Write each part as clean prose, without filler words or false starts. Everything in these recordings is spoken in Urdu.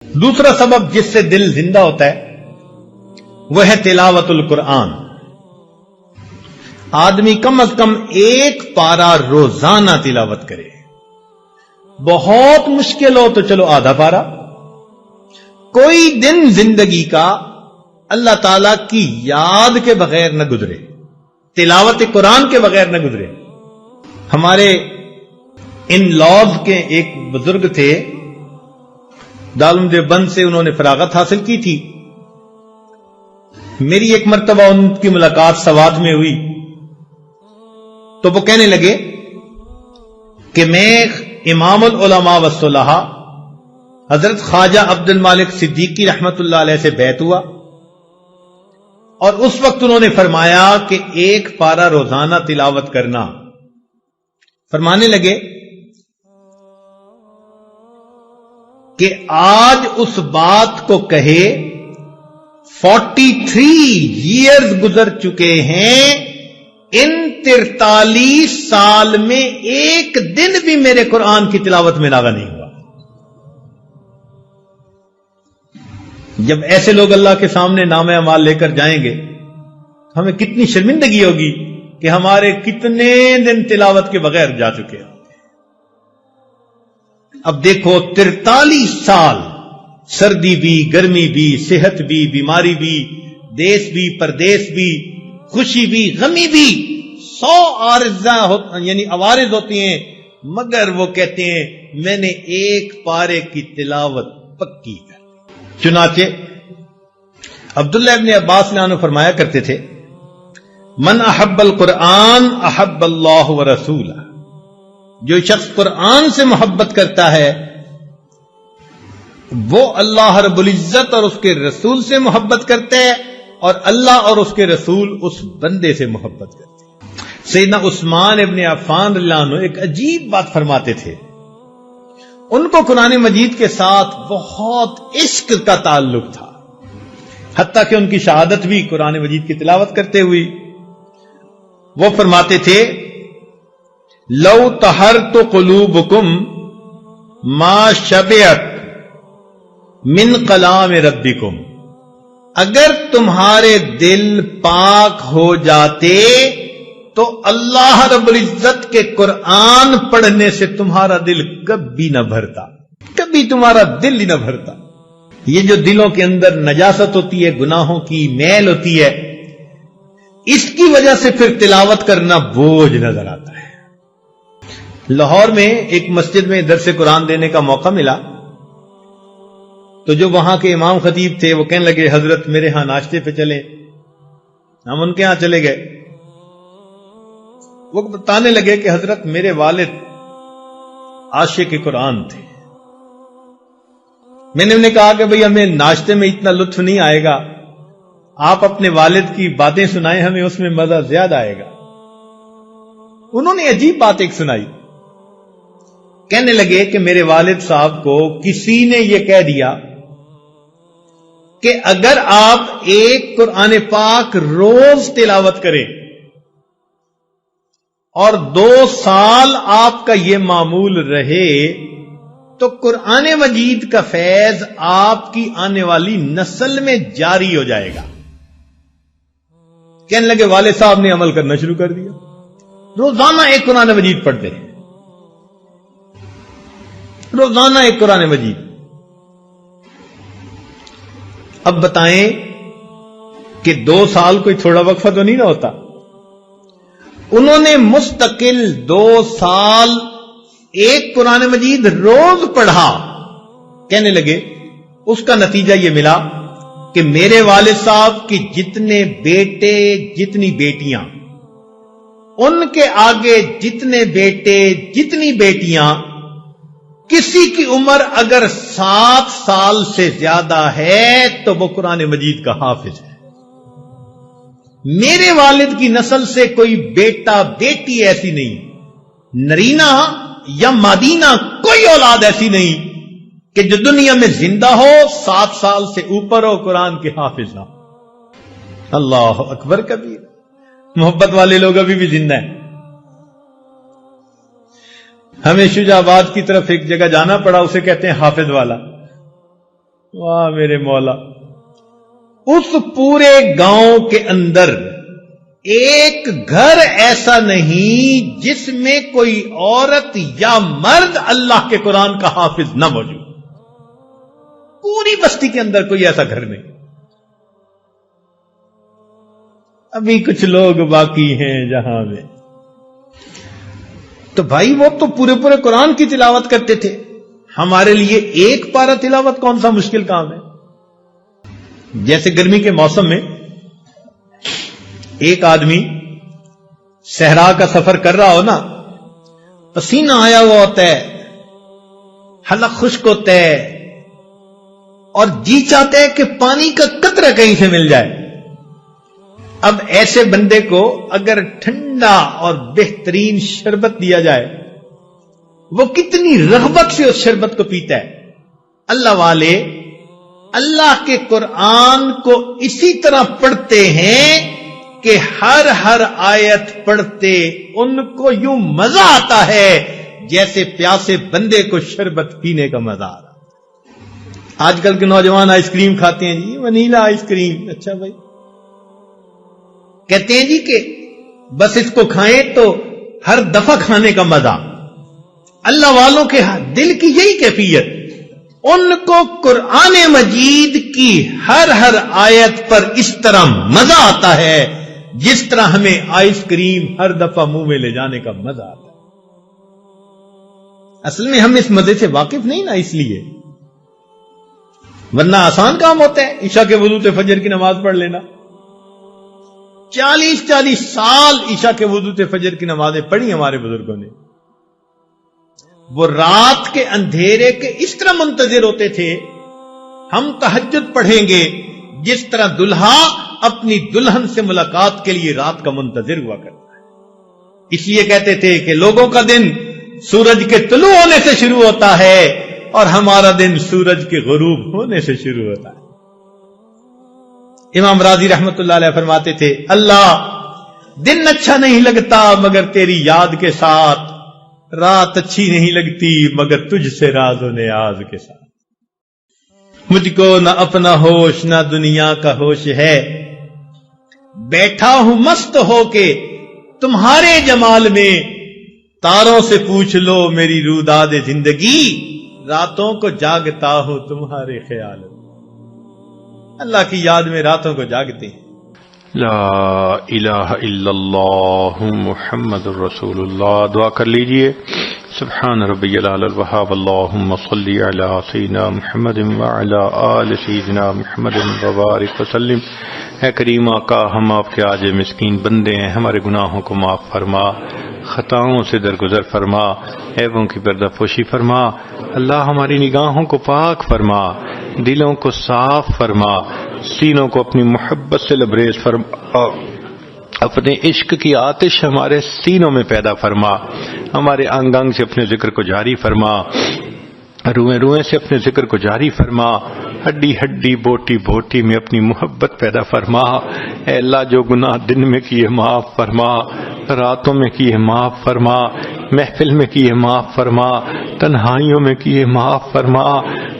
دوسرا سبب جس سے دل زندہ ہوتا ہے وہ ہے تلاوت القرآن. آدمی کم از کم ایک پارہ روزانہ تلاوت کرے. بہت مشکل ہو تو چلو آدھا پارہ. کوئی دن زندگی کا اللہ تعالی کی یاد کے بغیر نہ گزرے، تلاوت قرآن کے بغیر نہ گزرے. ہمارے ان لاز کے ایک بزرگ تھے، دارالعلوم دیوبند سے انہوں نے فراغت حاصل کی تھی. میری ایک مرتبہ ان کی ملاقات سوات میں ہوئی تو وہ کہنے لگے کہ میں امام العلماء والصلحاء حضرت خواجہ عبد المالک صدیقی رحمت اللہ علیہ سے بیعت ہوا، اور اس وقت انہوں نے فرمایا کہ ایک پارہ روزانہ تلاوت کرنا. فرمانے لگے کہ آج اس بات کو کہے 43 ایئرز گزر چکے ہیں، ان 43 سال میں ایک دن بھی میرے قرآن کی تلاوت میں ناغہ نہیں ہوا. جب ایسے لوگ اللہ کے سامنے نامہ اعمال لے کر جائیں گے ہمیں کتنی شرمندگی ہوگی کہ ہمارے کتنے دن تلاوت کے بغیر جا چکے ہیں. اب دیکھو 43 سال، سردی بھی، گرمی بھی، صحت بھی، بیماری بھی، دیس بھی، پردیس بھی، خوشی بھی، غمی بھی، 100 عوارض ہوتی ہیں، مگر وہ کہتے ہیں میں نے ایک پارے کی تلاوت پکی کر. چنانچہ عبداللہ ابن عباس نے فرمایا کرتے تھے من احب القرآن احب اللہ ورسولہ. جو شخص قرآن سے محبت کرتا ہے وہ اللہ رب العزت اور اس کے رسول سے محبت کرتا ہے، اور اللہ اور اس کے رسول اس بندے سے محبت کرتے ہیں. سیدنا عثمان ابن عفان رضی اللہ عنہ ایک عجیب بات فرماتے تھے. ان کو قرآن مجید کے ساتھ بہت عشق کا تعلق تھا، حتیٰ کہ ان کی شہادت بھی قرآن مجید کی تلاوت کرتے ہوئی. وہ فرماتے تھے لو طہرت قلوبکم ما شبعت من کلام ربکم. اگر تمہارے دل پاک ہو جاتے تو اللہ رب العزت کے قرآن پڑھنے سے تمہارا دل کبھی نہ بھرتا، کبھی تمہارا دل ہی نہ بھرتا. یہ جو دلوں کے اندر نجاست ہوتی ہے، گناہوں کی میل ہوتی ہے، اس کی وجہ سے پھر تلاوت کرنا بوجھ نظر آتا ہے. لاہور میں ایک مسجد میں درس قرآن دینے کا موقع ملا تو جو وہاں کے امام خطیب تھے وہ کہنے لگے حضرت میرے ہاں ناشتے پہ چلیں. ہم ان کے ہاں چلے گئے. وہ بتانے لگے کہ حضرت میرے والد عاشق قرآن تھے. میں نے انہیں کہا کہ بھئی ہمیں ناشتے میں اتنا لطف نہیں آئے گا، آپ اپنے والد کی باتیں سنائیں، ہمیں اس میں مزہ زیادہ آئے گا. انہوں نے عجیب بات ایک سنائی. کہنے لگے کہ میرے والد صاحب کو کسی نے یہ کہہ دیا کہ اگر آپ ایک قرآن پاک روز تلاوت کریں اور 2 سال آپ کا یہ معمول رہے تو قرآن مجید کا فیض آپ کی آنے والی نسل میں جاری ہو جائے گا. کہنے لگے والد صاحب نے عمل کرنا شروع کر دیا، روزانہ ایک قرآن مجید پڑھتے ہیں، روزانہ ایک قرآن مجید. اب بتائیں کہ 2 سال کوئی تھوڑا وقفہ تو نہیں نہ ہوتا. انہوں نے مستقل 2 سال ایک قرآن مجید روز پڑھا. کہنے لگے اس کا نتیجہ یہ ملا کہ میرے والد صاحب کی جتنے بیٹے جتنی بیٹیاں، ان کے آگے جتنے بیٹے جتنی بیٹیاں، کسی کی عمر اگر 7 سال سے زیادہ ہے تو وہ قرآن مجید کا حافظ ہے. میرے والد کی نسل سے کوئی بیٹا بیٹی ایسی نہیں، نرینہ یا مادینہ کوئی اولاد ایسی نہیں کہ جو دنیا میں زندہ ہو 7 سال سے اوپر ہو قرآن کے حافظ نہ ہو. اللہ اکبر کبیر. محبت والے لوگ ابھی بھی زندہ ہیں. ہمیں شجاع آباد کی طرف ایک جگہ جانا پڑا، اسے کہتے ہیں حافظ والا. واہ میرے مولا، اس پورے گاؤں کے اندر ایک گھر ایسا نہیں جس میں کوئی عورت یا مرد اللہ کے قرآن کا حافظ نہ موجود، پوری بستی کے اندر کوئی ایسا گھر نہیں۔ ابھی کچھ لوگ باقی ہیں جہاں میں، تو بھائی وہ تو پورے قرآن کی تلاوت کرتے تھے، ہمارے لیے ایک پارہ تلاوت کون سا مشکل کام ہے؟ جیسے گرمی کے موسم میں ایک آدمی صحرا کا سفر کر رہا ہو نا، پسینہ آیا ہوا ہوتا ہے، حلق خشک ہوتا ہے، اور جی چاہتا ہے کہ پانی کا قطرہ کہیں سے مل جائے۔ اب ایسے بندے کو اگر ٹھنڈا اور بہترین شربت دیا جائے، وہ کتنی رغبت سے اس شربت کو پیتا ہے۔ اللہ والے اللہ کے قرآن کو اسی طرح پڑھتے ہیں کہ ہر آیت پڑھتے ان کو یوں مزہ آتا ہے جیسے پیاسے بندے کو شربت پینے کا مزہ آ رہا۔ آج کل کے نوجوان آئس کریم کھاتے ہیں جی، ونیلا آئس کریم، اچھا بھائی، کہتے ہیں جی کہ بس اس کو کھائیں تو ہر دفعہ کھانے کا مزہ۔ اللہ والوں کے دل کی یہی کیفیت، ان کو قرآن مجید کی ہر آیت پر اس طرح مزہ آتا ہے جس طرح ہمیں آئس کریم ہر دفعہ منہ میں لے جانے کا مزہ آتا ہے۔ اصل میں ہم اس مزے سے واقف نہیں نا، اس لیے، ورنہ آسان کام ہوتا ہے عشاء کے وضو سے فجر کی نماز پڑھ لینا۔ 40 سال عشاء کے وضو سے فجر کی نمازیں پڑھی ہمارے بزرگوں نے۔ وہ رات کے اندھیرے کے اس طرح منتظر ہوتے تھے، ہم تہجد پڑھیں گے جس طرح دلہا اپنی دلہن سے ملاقات کے لیے رات کا منتظر ہوا کرتا ہے۔ اس لیے کہتے تھے کہ لوگوں کا دن سورج کے طلوع ہونے سے شروع ہوتا ہے اور ہمارا دن سورج کے غروب ہونے سے شروع ہوتا ہے۔ امام راضی رحمت اللہ علیہ فرماتے تھے، اللہ دن اچھا نہیں لگتا مگر تیری یاد کے ساتھ، رات اچھی نہیں لگتی مگر تجھ سے راز و نیاز کے ساتھ۔ مجھ کو نہ اپنا ہوش نہ دنیا کا ہوش ہے، بیٹھا ہوں مست ہو کے تمہارے جمال میں، تاروں سے پوچھ لو میری روداد زندگی، راتوں کو جاگتا ہوں تمہارے خیال میں۔ اللہ کی یاد میں راتوں کو جاگتے ہیں۔ لا الہ الا اللہ محمد الرسول اللہ۔ دعا کر لیجئے، سبحان ربی العلی الوہاب، اللہم صلی علی سیدنا محمد وعلی آل سیدنا محمد وبارک وسلم۔ اے کریم آقا، ہم آپ کے عاجز مسکین بندے ہیں، ہمارے گناہوں کو معاف فرما، خطاؤں سے درگزر فرما، عیبوں کی پردہ پوشی فرما۔ اللہ ہماری نگاہوں کو پاک فرما، دلوں کو صاف فرما، سینوں کو اپنی محبت سے لبریز فرما، اپنے عشق کی آتش ہمارے سینوں میں پیدا فرما، ہمارے انگ انگ سے اپنے ذکر کو جاری فرما، روئیں روئیں سے اپنے ذکر کو جاری فرما، ہڈی ہڈی بوٹی بوٹی میں اپنی محبت پیدا فرما۔ اے اللہ، جو گناہ دن میں کیے معاف فرما، راتوں میں کیے معاف فرما، محفل میں کیے معاف فرما، تنہائیوں میں کیے معاف فرما،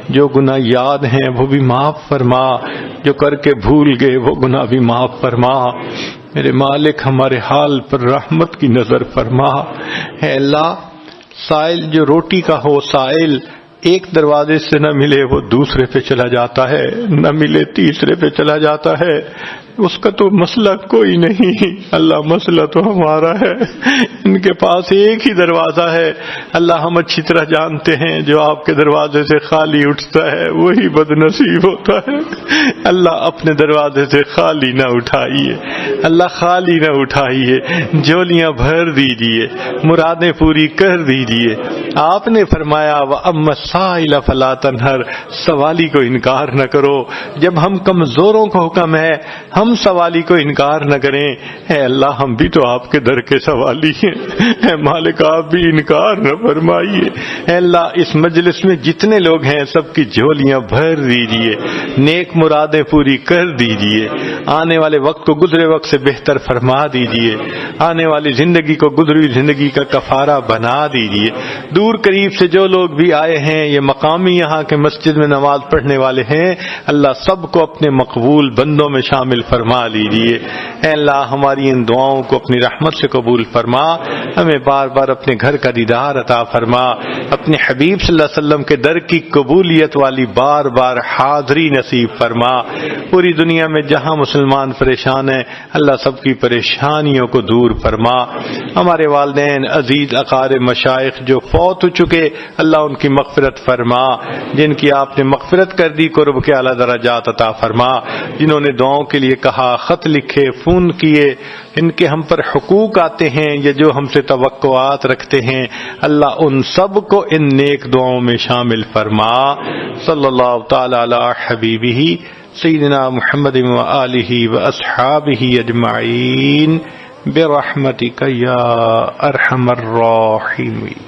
جو گناہ یاد ہیں وہ بھی معاف فرما، جو کر کے بھول گئے وہ گناہ بھی معاف فرما۔ میرے مالک، ہمارے حال پر رحمت کی نظر فرما۔ اے اللہ، سائل جو روٹی کا ہو، سائل ایک دروازے سے نہ ملے وہ دوسرے پہ چلا جاتا ہے، نہ ملے تیسرے پہ چلا جاتا ہے، اس کا تو مسئلہ کوئی نہیں۔ اللہ، مسئلہ تو ہمارا ہے، ان کے پاس ایک ہی دروازہ ہے۔ اللہ، ہم اچھی طرح جانتے ہیں جو آپ کے دروازے سے خالی اٹھتا ہے وہی بد نصیب ہوتا ہے۔ اللہ، اپنے دروازے سے خالی نہ اٹھائیے، اللہ خالی نہ اٹھائیے، جولیاں بھر دیجیے، مرادیں پوری کر دیجیے۔ آپ نے فرمایا وَأَمَّا السَّائِلَ فَلَا تَنْهَرْ، سوالی کو انکار نہ کرو۔ جب ہم کمزوروں کو حکم ہے ہم سوالی کو انکار نہ کریں۔ اے اللہ، ہم بھی تو آپ کے در کے سوالی ہیں، اے مالک آپ بھی انکار نہ فرمائیے۔ اے اللہ، اس مجلس میں جتنے لوگ ہیں سب کی جھولیاں بھر دیجیے، نیک مرادیں پوری کر دیجیے، آنے والے وقت کو گزرے وقت سے بہتر فرما دیجئے، آنے والی زندگی کو گزری زندگی کا کفارہ بنا دیجئے۔ دور قریب سے جو لوگ بھی آئے ہیں، یہ مقامی یہاں کے مسجد میں نماز پڑھنے والے ہیں، اللہ سب کو اپنے مقبول بندوں میں شامل فرما لیجئے۔ اے اللہ ہماری ان دعاؤں کو اپنی رحمت سے قبول فرما، ہمیں بار بار اپنے گھر کا دیدار عطا فرما، اپنے حبیب صلی اللہ علیہ وسلم کے در کی قبولیت والی بار بار حاضری نصیب فرما۔ پوری دنیا میں جہاں مسلمان پریشان ہیں، اللہ سب کی پریشانیوں کو دور فرما۔ ہمارے والدین، عزیز اقارب، مشائخ جو فوت ہو چکے، اللہ ان کی مغفرت فرما، جن کی آپ نے مغفرت کر دی قرب کے اعلیٰ درجات عطا فرما، جنہوں نے دعاؤں کے لیے کہا، خط لکھے، فون کیے، ان کے ہم پر حقوق آتے ہیں یا جو ہم سے توقعات رکھتے ہیں، اللہ ان سب کو ان نیک دعاؤں میں شامل فرما۔ صلی اللہ تعالی علی حبیبہ سیدنا محمد وآلہ واصحابہ اجمعین برحمتک یا ارحم الراحمین۔